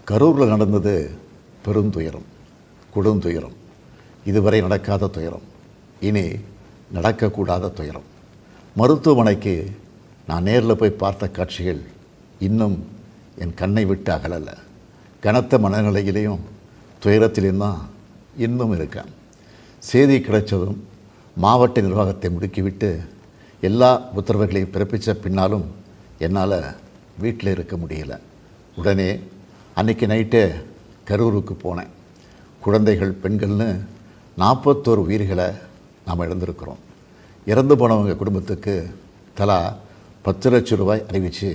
கரூரில் நடந்தது பெருந்துயரம், கொடுந்துயரம். இதுவரை நடக்காத துயரம், இனி நடக்கக்கூடாத துயரம். மருத்துவமனைக்கு நான் நேரில் போய் பார்த்த காட்சிகள் இன்னும் என் கண்ணை விட்டு அகலலை. கனத்த மனநிலையிலையும் துயரத்திலையும் தான் இன்னும் இருக்கேன். செய்தி கிடைச்சதும் மாவட்ட நிர்வாகத்தை முடுக்கிவிட்டு எல்லா உத்தரவுகளையும் பிறப்பித்த பின்னாலும் என்னால் வீட்டில் இருக்க முடியல. உடனே அன்றைக்கி நைட்டே கரூருக்கு போனேன். குழந்தைகள், பெண்கள்னு 41 உயிர்களை நாம் இழந்திருக்கிறோம். இறந்து போனவங்க குடும்பத்துக்கு தலா 10 லட்சம் ரூபாய் அறிவித்து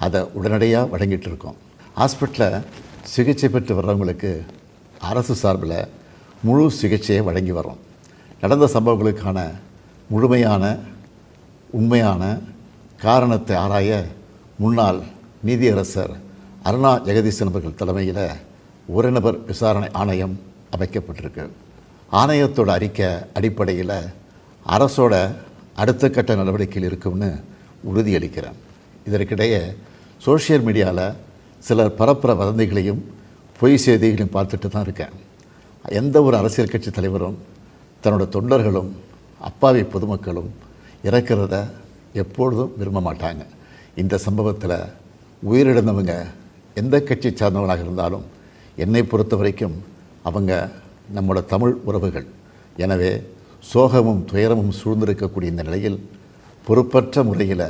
அதை உடனடியாக வழங்கிட்டு இருக்கோம். ஹாஸ்பிட்டலில் சிகிச்சை பெற்று வர்றவங்களுக்கு அரசு சார்பில் முழு சிகிச்சையை வழங்கி வரோம். நடந்த சம்பவங்களுக்கான முழுமையான உண்மையான காரணத்தை ஆராய முன்னாள் நீதியரசர் அருணா ஜெகதீசன் அவர்கள் தலைமையில் ஒரு நபர் விசாரணை ஆணையம் அமைக்கப்பட்டிருக்கு. ஆணையத்தோட அறிக்கை அடிப்படையில் அரசோட அடுத்த கட்ட நடவடிக்கையில் இருக்கும்னு உறுதியளிக்கிறேன். இதற்கிடையே சோஷியல் மீடியாவில் சிலர் பரப்புற வதந்திகளையும் பொய் செய்திகளையும் பார்த்துட்டு தான் இருக்கேன். எந்த ஒரு அரசியல் கட்சி தலைவரும் தன்னோட தொண்டர்களும் அப்பாவி பொதுமக்களும் இறக்கிறத எப்பொழுதும் விரும்ப மாட்டாங்க. இந்த சம்பவத்தில் உயிரிழந்தவங்க எந்த கட்சி சார்ந்தவங்களாக இருந்தாலும் என்னை பொறுத்த வரைக்கும் அவங்க நம்மளோட தமிழ் உறவுகள். எனவே சோகமும் துயரமும் சூழ்ந்திருக்கக்கூடிய இந்த நிலையில் பொறுப்பற்ற முறையில்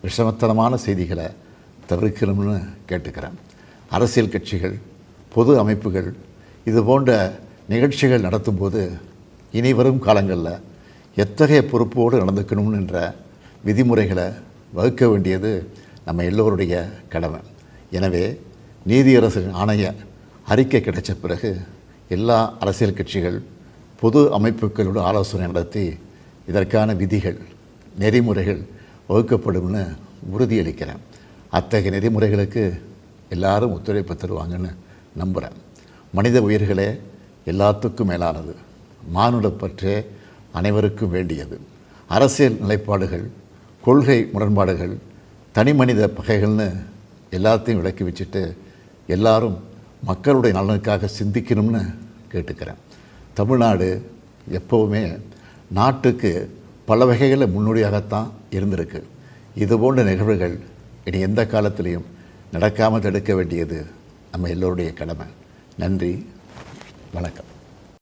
விஷமத்தனமான செய்திகளை தவிர்க்கணும்னு கேட்டுக்கிறேன். அரசியல் கட்சிகள், பொது அமைப்புகள் இது போன்ற நிகழ்ச்சிகள் நடத்தும்போது இனி வரும் காலங்களில் எத்தகைய பொறுப்போடு நடந்துக்கணும்ன்ற விதிமுறைகளை வகுக்க வேண்டியது நம்ம எல்லோருடைய கடமை. எனவே நீதியரசரின் ஆணைய அறிக்கை கிடைச்ச பிறகு எல்லா அரசியல் கட்சிகள், பொது அமைப்புகளோடு ஆலோசனை நடத்தி இதற்கான விதிகள், நெறிமுறைகள் வகுக்கப்படும்னு உறுதியளிக்கிறேன். அத்தகைய நெறிமுறைகளுக்கு எல்லாரும் ஒத்துழைப்பு தருவாங்கன்னு நம்புகிறேன். மனித உயிர்களே எல்லாத்துக்கும் மேலானது. மானுடப்பற்றே அனைவருக்கும் வேண்டியது. அரசியல் நிலைப்பாடுகள், கொள்கை முரண்பாடுகள், தனி மனித பகைகள்னு எல்லாத்தையும் விலக்கி வச்சுட்டு எல்லாரும் மக்களுடைய நலனுக்காக சிந்திக்கணும்னு கேட்டுக்கிறேன். தமிழ்நாடு எப்போவுமே நாட்டுக்கு பல வகைகளில் முன்னோடியாகத்தான் இருந்திருக்கு. இதுபோன்ற நிகழ்வுகள் இனி எந்த காலத்திலையும் நடக்காமல் தடுக்க வேண்டியது நம்ம எல்லோருடைய கடமை. நன்றி, வணக்கம்.